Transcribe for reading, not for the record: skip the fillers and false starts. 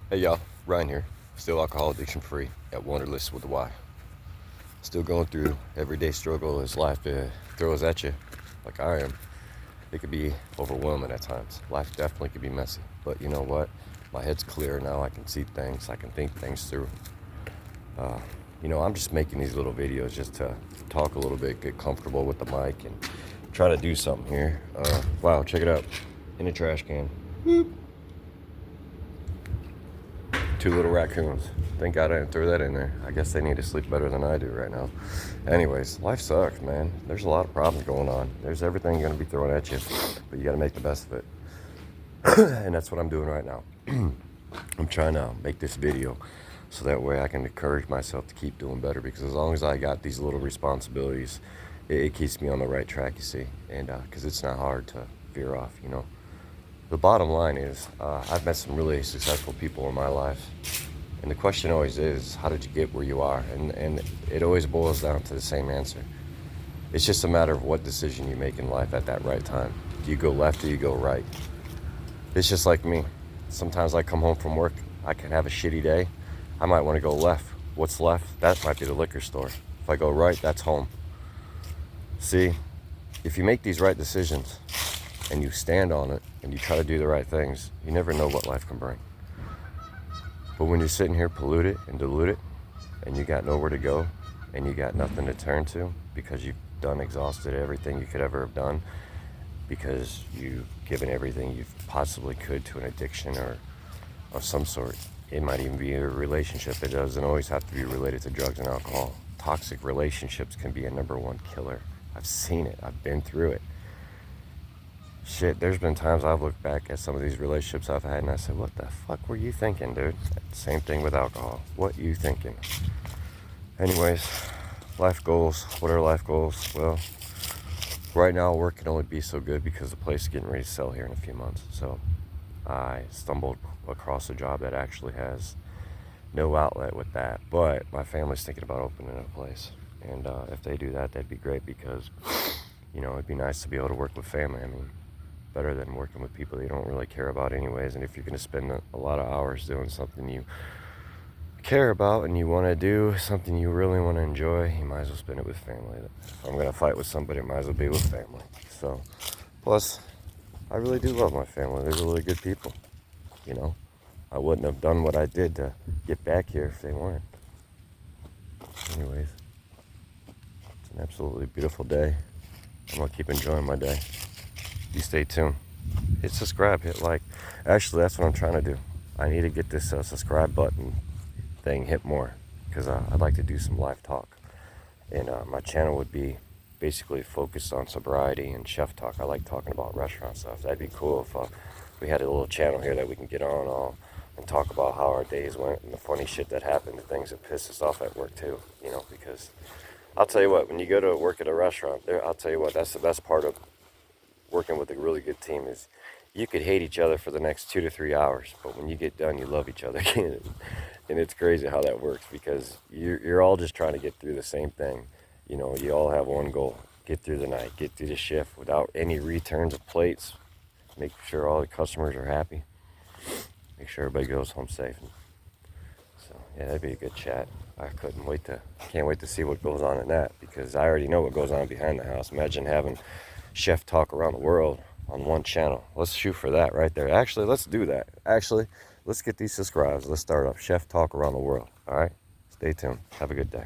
Hey y'all, Ryan here. Still alcohol addiction free at Wonderlist with a Y. Still going through everyday struggle as life throws at you, like I am. It could be overwhelming at times. Life definitely could be messy. But you know what? My head's clear now. I can see things. I can think things through. Uh, I'm just making these little videos just to talk a little bit, get comfortable with the mic, and try to do something here. Wow, check it out. In a trash can. Two little raccoons. Thank God I didn't throw that in there. I guess they need to sleep better than I do right now. Anyways, life sucks, man. There's a lot of problems going on. There's everything going to be thrown at you, but you got to make the best of it. And that's what I'm doing right now. I'm trying to make this video so that way I can encourage myself to keep doing better, because as long as I got these little responsibilities, it keeps me on the right track, you see. And because it's not hard to veer off. The bottom line is, I've met some really successful people in my life, and the question always is, how did you get where you are? And it always boils down to the same answer. It's just a matter of what decision you make in life at that right time. Do you go left or you go right? It's just like me. Sometimes I come home from work, I can have a shitty day. I might want to go left. What's left? That might be the liquor store. If I go right, that's home. See, if you make these right decisions, and you stand on it, and you try to do the right things, you never know what life can bring. But when you're sitting here polluted and diluted, and you got nowhere to go, and you got nothing to turn to, because you've exhausted everything you could ever have done, because you've given everything you possibly could to an addiction or of some sort. It might even be a relationship. It doesn't always have to be related to drugs and alcohol. Toxic relationships can be a number one killer. I've seen it. I've been through it. Shit, there's been times I've looked back at some of these relationships I've had and I said, what the fuck were you thinking, dude? Same thing with alcohol. What you thinking? Anyways, life goals. What are life goals? Well, right now work can only be so good because the place is getting ready to sell here in a few months. So I stumbled across a job that actually has no outlet with that. But my family's thinking about opening a place. And if they do that, that'd be great, because, it'd be nice to be able to work with family. I mean, better than working with people that you don't really care about anyways. And if you're going to spend a lot of hours doing something you care about and you want to do, something you really want to enjoy, you might as well spend it with family. If I'm going to fight with somebody, it might as well be with family. So, plus, I really do love my family. They're really good people. I wouldn't have done what I did to get back here if they weren't. Anyways, it's an absolutely beautiful day. I'm going to keep enjoying my day. You stay tuned. Hit subscribe, hit like. Actually, that's what I'm trying to do. I need to get this subscribe button thing hit more, because I'd like to do some live talk. And my channel would be basically focused on sobriety and chef talk. I like talking about restaurant stuff. That'd be cool if we had a little channel here that we can get on all and talk about how our days went and the funny shit that happened, the things that piss us off at work too. Because I'll tell you what, when you go to work at a restaurant, I'll tell you what, that's the best part of working with a really good team is you could hate each other for the next 2 to 3 hours, but when you get done, you love each other. And it's crazy how that works, because you're all just trying to get through the same thing. You all have one goal: get through the night, get through the shift without any returns of plates, make sure all the customers are happy, make sure everybody goes home safe. So yeah, that'd be a good chat. Can't wait to see what goes on in that, because I already know what goes on behind the house. Imagine having chef talk around the world on one channel. Let's shoot for that right there. Actually, let's do that. Let's get these subscribes. Let's start up chef talk around the world. All right, stay tuned. Have a good day.